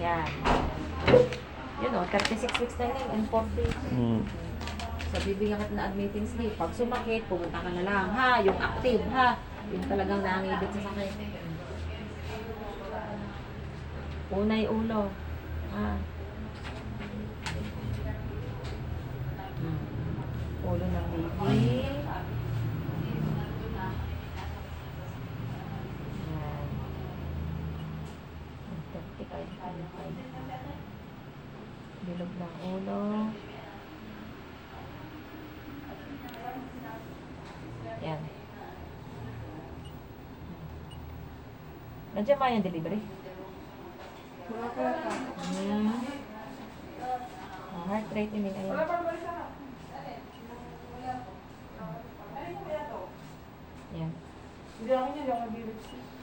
Yan. Yun o, 36 weeks na yun and 40. So, bibigyan kita na admitting sleep. Pag sumakit, pumunta ka na lang. Ha? Yung active, ha? Yung talagang nangibit sa sakit. Unay ulo. Ha? Ulo ng baby. Yan. 35. Bilog ng ulo. Yan. Nandiyan ba yung delivery? Heart rate, I mean, ayun. Yan. Hindi ako niya lang mag-i-receive.